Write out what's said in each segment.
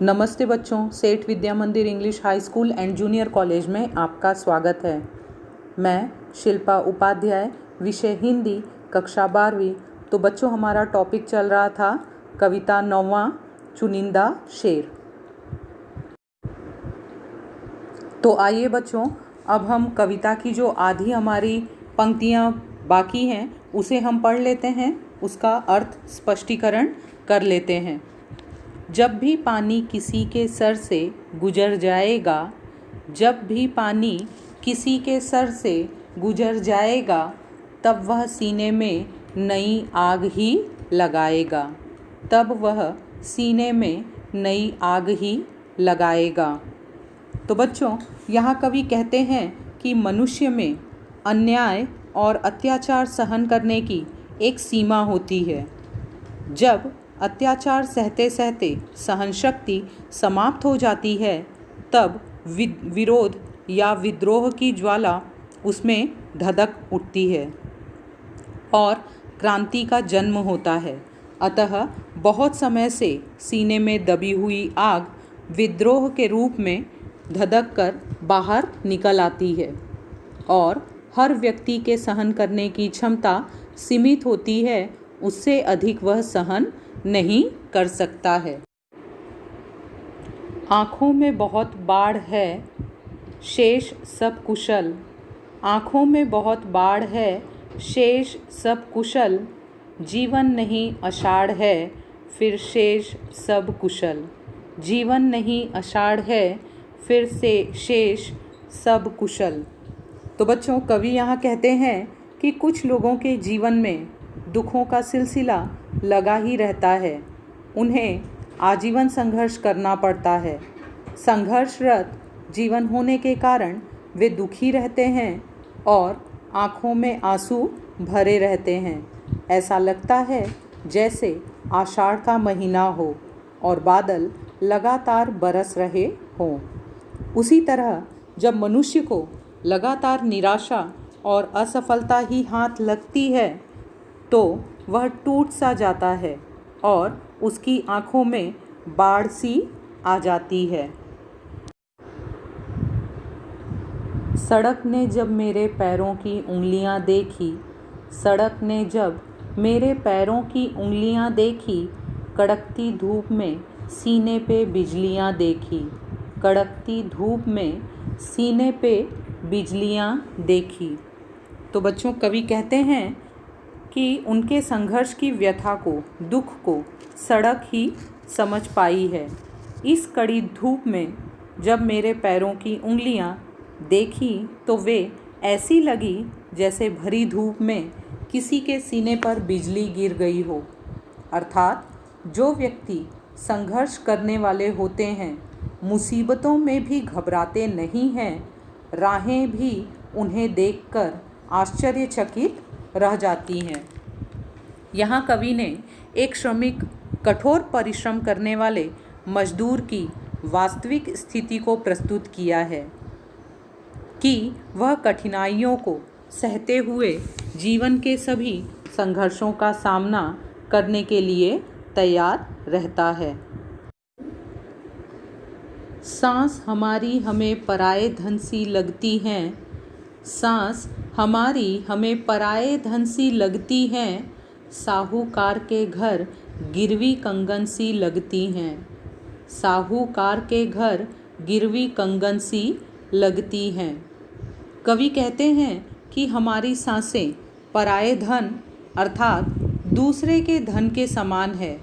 नमस्ते बच्चों, सेठ विद्या मंदिर English high school and junior college में आपका स्वागत है। मैं शिल्पा उपाध्याय, विषय हिंदी, कक्षा 12वीं। तो बच्चों, हमारा टॉपिक चल रहा था कविता 9वां, चुनिंदा शेर। तो आइए बच्चों, अब हम कविता की जो आधी हमारी पंक्तियाँ बाकी हैं उसे हम पढ़ लेते हैं, उसका अर्थ स्पष्टीकरण कर लेते हैं। जब भी पानी किसी के सर से गुजर जाएगा, जब भी पानी किसी के सर से गुजर जाएगा, तब वह सीने में नई आग ही लगाएगा, तब वह सीने में नई आग ही लगाएगा। तो बच्चों, यहाँ कवि कहते हैं कि मनुष्य में अन्याय और अत्याचार सहन करने की एक सीमा होती है। जब अत्याचार सहते सहते सहन शक्ति समाप्त हो जाती है, तब विरोध या विद्रोह की ज्वाला उसमें धधक उठती है और क्रांति का जन्म होता है। अतः बहुत समय से सीने में दबी हुई आग विद्रोह के रूप में धधक कर बाहर निकल आती है और हर व्यक्ति के सहन करने की क्षमता सीमित होती है, उससे अधिक वह सहन नहीं कर सकता है। आँखों में बहुत बाढ़ है, शेष सब कुशल। आँखों में बहुत बाढ़ है, शेष सब कुशल। जीवन नहीं आषाढ़ है, फिर शेष सब कुशल। जीवन नहीं आषाढ़ है, फिर से शेष सब कुशल। तो बच्चों, कवि यहाँ कहते हैं कि कुछ लोगों के जीवन में दुखों का सिलसिला लगा ही रहता है। उन्हें आजीवन संघर्ष करना पड़ता है। संघर्षरत जीवन होने के कारण वे दुखी रहते हैं और आँखों में आंसू भरे रहते हैं। ऐसा लगता है जैसे आषाढ़ का महीना हो और बादल लगातार बरस रहे हों। उसी तरह जब मनुष्य को लगातार निराशा और असफलता ही हाथ लगती है, तो वह टूट सा जाता है और उसकी आँखों में बाढ़ सी आ जाती है। सड़क ने जब मेरे पैरों की उंगलियां देखी, सड़क ने जब मेरे पैरों की उंगलियां देखी, कड़कती धूप में सीने पे बिजलियां देखी, कड़कती धूप में सीने पे बिजलियां देखी। तो बच्चों, कवि कहते हैं कि उनके संघर्ष की व्यथा को, दुख को सड़क ही समझ पाई है। इस कड़ी धूप में जब मेरे पैरों की उंगलियां देखी तो वे ऐसी लगी जैसे भरी धूप में किसी के सीने पर बिजली गिर गई हो। अर्थात जो व्यक्ति संघर्ष करने वाले होते हैं, मुसीबतों में भी घबराते नहीं हैं, राहें भी उन्हें देखकर आश्चर्यचकित रह जाती हैं। यहाँ कवि ने एक श्रमिक, कठोर परिश्रम करने वाले मजदूर की वास्तविक स्थिति को प्रस्तुत किया है कि वह कठिनाइयों को सहते हुए जीवन के सभी संघर्षों का सामना करने के लिए तैयार रहता है। सांस हमारी हमें पराये धन सी लगती हैं, सांस हमारी हमें पराये धन सी लगती हैं, साहूकार के घर गिरवी कंगन सी लगती हैं, साहूकार के घर गिरवी कंगन सी लगती हैं। कवि कहते हैं कि हमारी सांसें पराये धन अर्थात दूसरे के धन के समान है,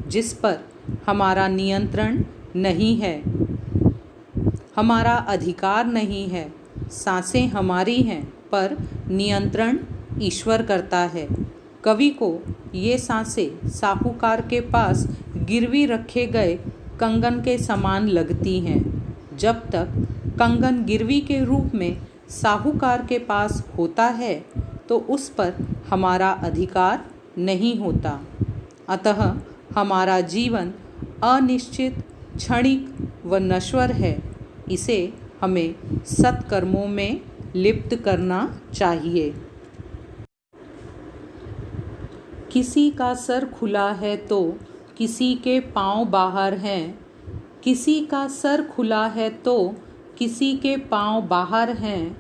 जिस पर हमारा नियंत्रण नहीं है, हमारा अधिकार नहीं है। सांसें हमारी हैं पर नियंत्रण ईश्वर करता है। कवि को ये सांसें साहूकार के पास गिरवी रखे गए कंगन के समान लगती हैं। जब तक कंगन गिरवी के रूप में साहूकार के पास होता है तो उस पर हमारा अधिकार नहीं होता। अतः हमारा जीवन अनिश्चित, क्षणिक व नश्वर है। इसे हमें सत्कर्मों में लिप्त करना चाहिए। किसी का सर खुला है तो किसी के पाँव बाहर हैं, किसी का सर खुला है तो किसी के पाँव बाहर हैं,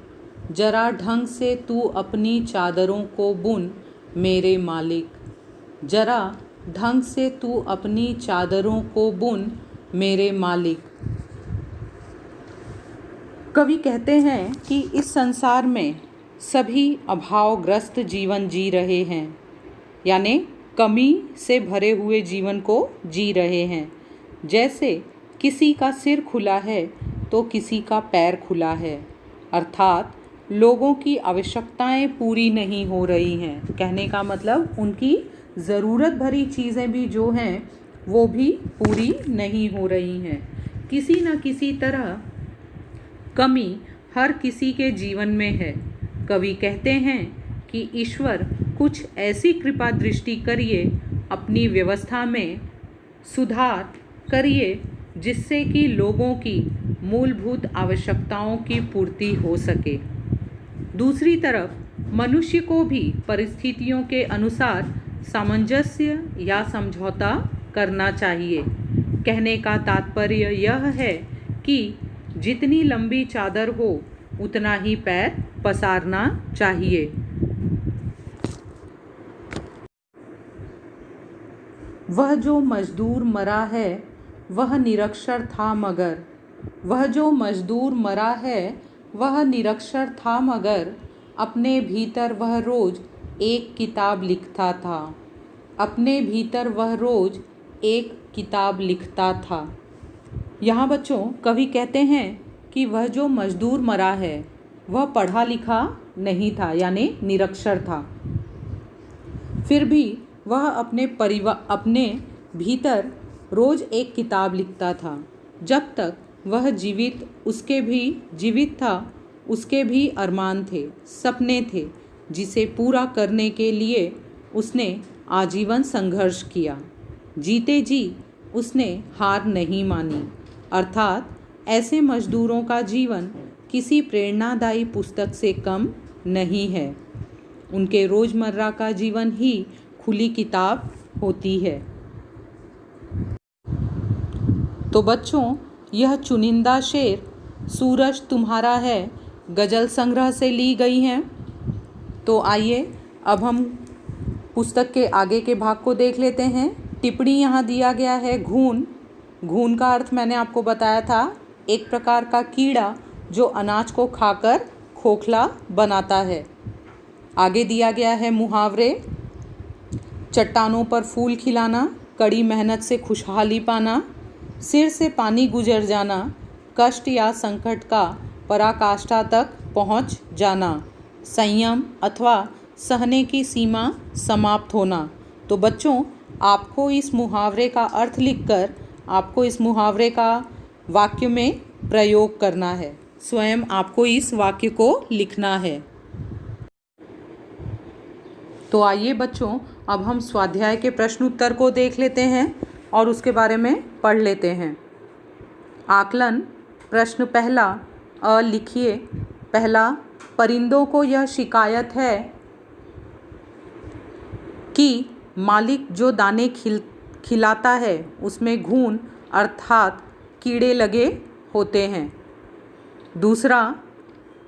जरा ढंग से तू अपनी चादरों को बुन मेरे मालिक। जरा ढंग से तू अपनी चादरों को बुन मेरे मालिक। कवि कहते हैं कि इस संसार में सभी अभावग्रस्त जीवन जी रहे हैं, यानी कमी से भरे हुए जीवन को जी रहे हैं। जैसे किसी का सिर खुला है तो किसी का पैर खुला है, अर्थात लोगों की आवश्यकताएं पूरी नहीं हो रही हैं। कहने का मतलब उनकी ज़रूरत भरी चीज़ें भी जो हैं वो भी पूरी नहीं हो रही हैं। किसी न किसी तरह कमी हर किसी के जीवन में है। कवि कहते हैं कि ईश्वर कुछ ऐसी कृपा दृष्टि करिए, अपनी व्यवस्था में सुधार करिए, जिससे कि लोगों की मूलभूत आवश्यकताओं की पूर्ति हो सके। दूसरी तरफ मनुष्य को भी परिस्थितियों के अनुसार सामंजस्य या समझौता करना चाहिए। कहने का तात्पर्य यह है कि जितनी लंबी चादर हो उतना ही पैर पसारना चाहिए। वह जो मजदूर मरा है वह निरक्षर था मगर, वह जो मजदूर मरा है वह निरक्षर था मगर, अपने भीतर वह रोज़ एक किताब लिखता था। अपने भीतर वह रोज़ एक किताब लिखता था। यहाँ बच्चों कवि कहते हैं कि वह जो मजदूर मरा है वह पढ़ा लिखा नहीं था, यानी निरक्षर था। फिर भी वह अपने भीतर रोज़ एक किताब लिखता था। जब तक वह उसके भी जीवित था, उसके भी अरमान थे, सपने थे, जिसे पूरा करने के लिए उसने आजीवन संघर्ष किया। जीते जी उसने हार नहीं मानी। अर्थात ऐसे मजदूरों का जीवन किसी प्रेरणादायी पुस्तक से कम नहीं है। उनके रोज़मर्रा का जीवन ही खुली किताब होती है। तो बच्चों, यह चुनिंदा शेर सूरज तुम्हारा है गज़ल संग्रह से ली गई हैं। तो आइए अब हम पुस्तक के आगे के भाग को देख लेते हैं। टिप्पणी यहाँ दिया गया है घून। घून का अर्थ मैंने आपको बताया था, एक प्रकार का कीड़ा जो अनाज को खाकर खोखला बनाता है। आगे दिया गया है मुहावरे। चट्टानों पर फूल खिलाना, कड़ी मेहनत से खुशहाली पाना, सिर से पानी गुजर जाना, कष्ट या संकट का पराकाष्ठा तक पहुंच जाना, संयम अथवा सहने की सीमा समाप्त होना। तो बच्चों, आपको इस मुहावरे का अर्थ लिखकर आपको इस मुहावरे का वाक्य में प्रयोग करना है। स्वयं आपको इस वाक्य को लिखना है। तो आइए बच्चों, अब हम स्वाध्याय के प्रश्न उत्तर को देख लेते हैं और उसके बारे में पढ़ लेते हैं। आकलन प्रश्न पहला, अ लिखिए। पहला, परिंदों को यह शिकायत है कि मालिक जो दाने खिलाता है उसमें घून अर्थात कीड़े लगे होते हैं। दूसरा,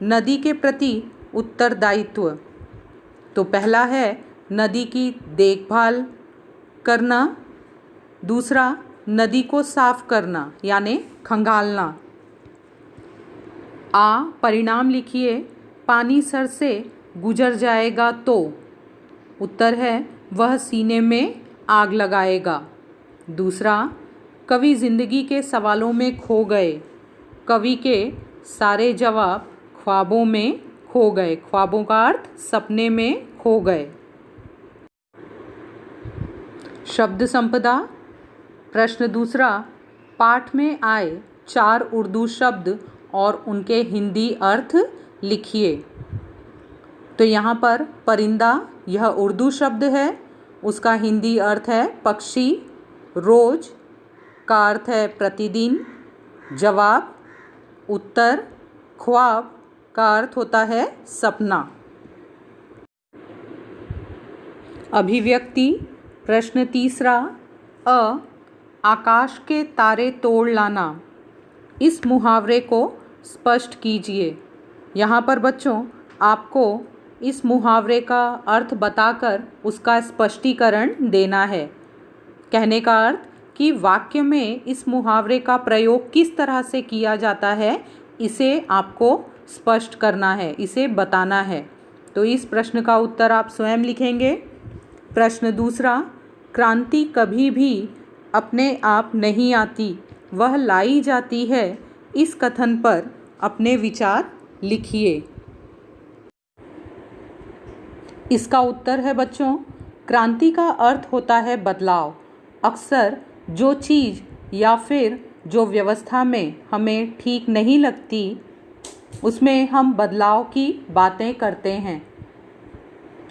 नदी के प्रति उत्तरदायित्व। तो पहला है नदी की देखभाल करना, दूसरा नदी को साफ करना यानी खंगालना। आ परिणाम लिखिए। पानी सर से गुजर जाएगा तो उत्तर है वह सीने में आग लगाएगा। दूसरा, कवि जिंदगी के सवालों में खो गए। कवि के सारे जवाब ख्वाबों में खो गए। ख्वाबों का अर्थ सपने में खो गए। शब्द संपदा प्रश्न दूसरा, पाठ में आए 4 उर्दू शब्द और उनके हिंदी अर्थ लिखिए। तो यहाँ पर परिंदा यह उर्दू शब्द है, उसका हिंदी अर्थ है पक्षी। रोज का अर्थ है प्रतिदिन। जवाब उत्तर। ख्वाब का अर्थ होता है सपना। अभिव्यक्ति प्रश्न तीसरा, अ आकाश के तारे तोड़ लाना। इस मुहावरे को स्पष्ट कीजिए। यहाँ पर बच्चों आपको इस मुहावरे का अर्थ बताकर उसका स्पष्टीकरण देना है। कहने का अर्थ कि वाक्य में इस मुहावरे का प्रयोग किस तरह से किया जाता है, इसे आपको स्पष्ट करना है, इसे बताना है। तो इस प्रश्न का उत्तर आप स्वयं लिखेंगे। प्रश्न दूसरा, क्रांति कभी भी अपने आप नहीं आती, वह लाई जाती है। इस कथन पर अपने विचार लिखिए। इसका उत्तर है बच्चों, क्रांति का अर्थ होता है बदलाव। अक्सर जो चीज़ या फिर जो व्यवस्था में हमें ठीक नहीं लगती, उसमें हम बदलाव की बातें करते हैं।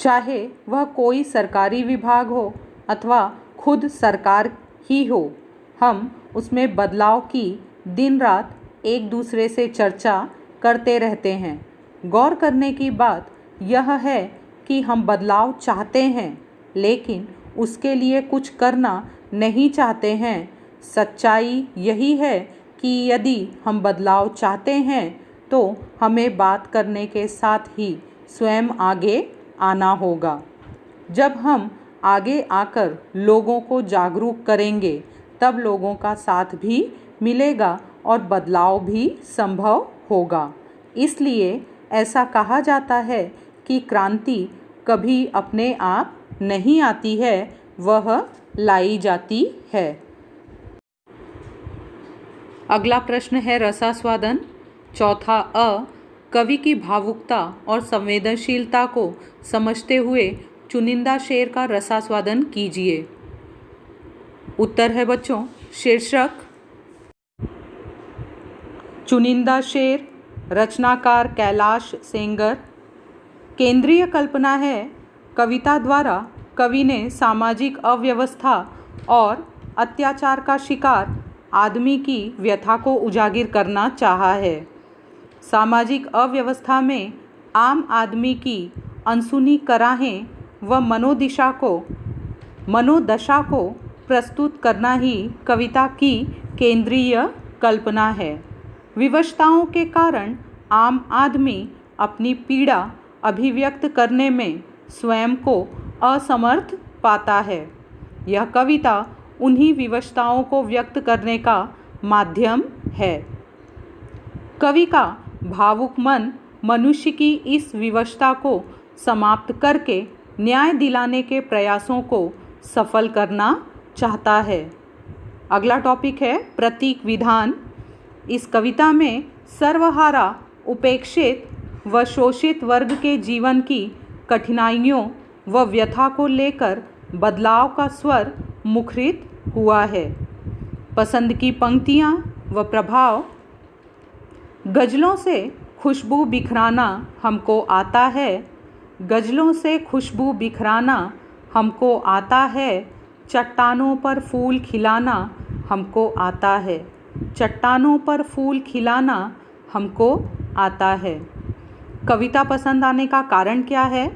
चाहे वह कोई सरकारी विभाग हो अथवा खुद सरकार ही हो, हम उसमें बदलाव की दिन रात एक दूसरे से चर्चा करते रहते हैं। गौर करने की बात यह है कि हम बदलाव चाहते हैं, लेकिन उसके लिए कुछ करना नहीं चाहते हैं। सच्चाई यही है कि यदि हम बदलाव चाहते हैं तो हमें बात करने के साथ ही स्वयं आगे आना होगा। जब हम आगे आकर लोगों को जागरूक करेंगे, तब लोगों का साथ भी मिलेगा और बदलाव भी संभव होगा। इसलिए ऐसा कहा जाता है कि क्रांति कभी अपने आप नहीं आती है, वह लाई जाती है। अगला प्रश्न है रसास्वादन। चौथा अ, कवि की भावुकता और संवेदनशीलता को समझते हुए चुनिंदा शेर का रसास्वादन कीजिए। उत्तर है बच्चों, शीर्षक चुनिंदा शेर, रचनाकार कैलाश सेंगर। केंद्रीय कल्पना है, कविता द्वारा कवि ने सामाजिक अव्यवस्था और अत्याचार का शिकार आदमी की व्यथा को उजागर करना चाहा है। सामाजिक अव्यवस्था में आम आदमी की अनसुनी कराहें व मनोदशा को प्रस्तुत करना ही कविता की केंद्रीय कल्पना है। विवशताओं के कारण आम आदमी अपनी पीड़ा अभिव्यक्त करने में स्वयं को असमर्थ पाता है। यह कविता उन्हीं विवशताओं को व्यक्त करने का माध्यम है। कवि का भावुक मन मनुष्य की इस विवशता को समाप्त करके न्याय दिलाने के प्रयासों को सफल करना चाहता है। अगला टॉपिक है प्रतीक विधान। इस कविता में सर्वहारा उपेक्षित व शोषित वर्ग के जीवन की कठिनाइयों व व्यथा को लेकर बदलाव का स्वर मुखरित हुआ है। पसंद की पंक्तियाँ व प्रभाव। गज़लों से खुशबू बिखराना हमको आता है, गज़लों से खुशबू बिखराना हमको आता है, चट्टानों पर फूल खिलाना हमको आता है, चट्टानों पर फूल खिलाना हमको आता है। कविता पसंद आने का कारण क्या है?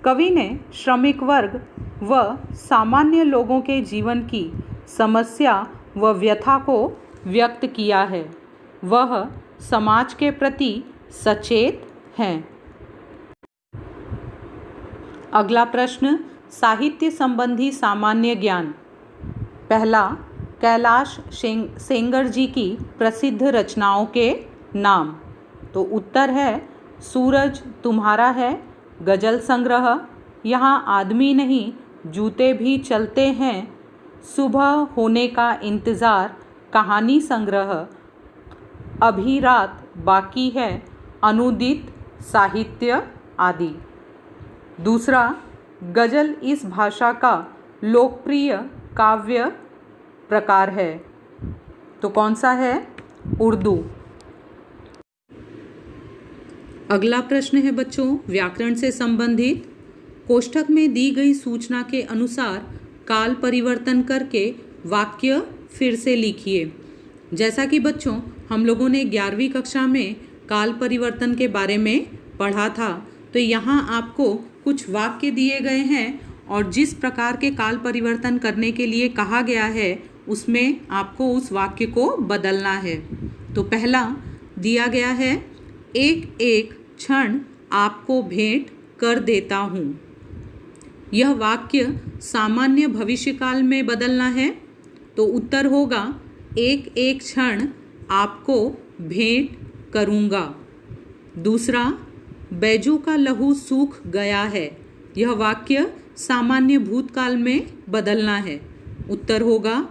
कवि ने श्रमिक वर्ग व सामान्य लोगों के जीवन की समस्या व व्यथा को व्यक्त किया है। वह समाज के प्रति सचेत हैं। अगला प्रश्न, साहित्य संबंधी सामान्य ज्ञान। पहला, कैलाश सेंगर जी की प्रसिद्ध रचनाओं के नाम। तो उत्तर है सूरज तुम्हारा है, गज़ल संग्रह, यहाँ आदमी नहीं जूते भी चलते हैं, सुबह होने का इंतज़ार, कहानी संग्रह, अभी रात बाकी है, अनुदित साहित्य आदि। दूसरा, गज़ल इस भाषा का लोकप्रिय काव्य प्रकार है। तो कौन सा है? उर्दू। अगला प्रश्न है बच्चों व्याकरण से संबंधित। कोष्ठक में दी गई सूचना के अनुसार काल परिवर्तन करके वाक्य फिर से लिखिए। जैसा कि बच्चों हम लोगों ने 11वीं कक्षा में काल परिवर्तन के बारे में पढ़ा था, तो यहाँ आपको कुछ वाक्य दिए गए हैं और जिस प्रकार के काल परिवर्तन करने के लिए कहा गया है उसमें आपको उस वाक्य को बदलना है। तो पहला दिया गया है, एक एक क्षण आपको भेंट कर देता हूँ। यह वाक्य सामान्य भविष्यकाल में बदलना है, तो उत्तर होगा एक एक क्षण आपको भेंट करूँगा। दूसरा, बैजू का लहू सूख गया है। यह वाक्य सामान्य भूतकाल में बदलना है। उत्तर होगा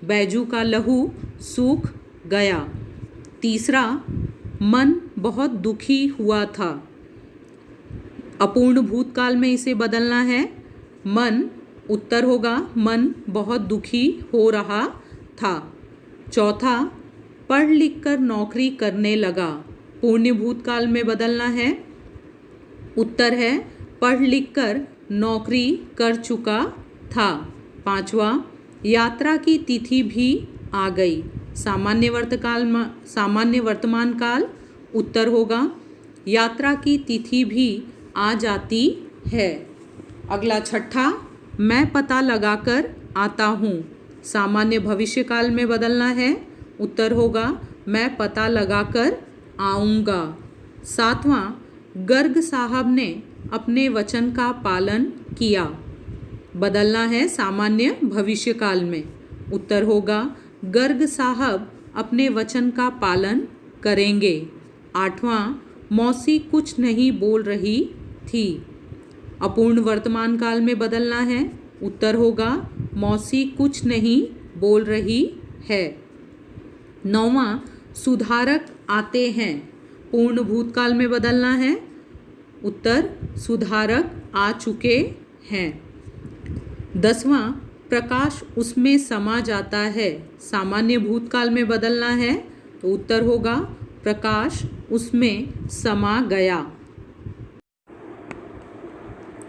बैजू का लहू सूख गया। तीसरा, मन बहुत दुखी हुआ था। अपूर्ण भूतकाल में इसे बदलना है, मन। उत्तर होगा मन बहुत दुखी हो रहा था। चौथा, पढ़ लिख कर नौकरी करने लगा। पूर्ण भूतकाल में बदलना है। उत्तर है पढ़ लिख कर नौकरी कर चुका था। पांचवा, यात्रा की तिथि भी आ गई। सामान्य वर्तमान काल। उत्तर होगा यात्रा की तिथि भी आ जाती है। अगला छठा, मैं पता लगाकर आता हूँ। सामान्य भविष्यकाल में बदलना है। उत्तर होगा मैं पता लगाकर आऊँगा। सातवां, गर्ग साहब ने अपने वचन का पालन किया। बदलना है सामान्य भविष्यकाल में। उत्तर होगा गर्ग साहब अपने वचन का पालन करेंगे। आठवां, मौसी कुछ नहीं बोल रही थी। अपूर्ण वर्तमान काल में बदलना है। उत्तर होगा मौसी कुछ नहीं बोल रही है। नौवां, सुधारक आते हैं। पूर्ण भूतकाल में बदलना है। उत्तर सुधारक आ चुके हैं। 10वां, प्रकाश उसमें समा जाता है। सामान्य भूतकाल में बदलना है, तो उत्तर होगा प्रकाश उसमें समा गया।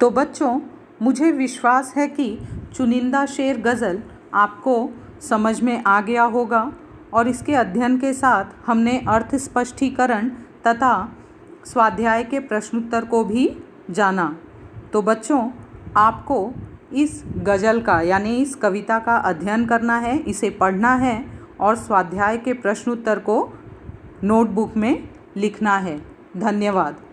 तो बच्चों, मुझे विश्वास है कि चुनिंदा शेर गज़ल आपको समझ में आ गया होगा और इसके अध्ययन के साथ हमने अर्थ स्पष्टीकरण तथा स्वाध्याय के प्रश्नोत्तर को भी जाना। तो बच्चों, आपको इस गज़ल का यानी इस कविता का अध्ययन करना है, इसे पढ़ना है और स्वाध्याय के प्रश्नोत्तर को नोटबुक में लिखना है। धन्यवाद।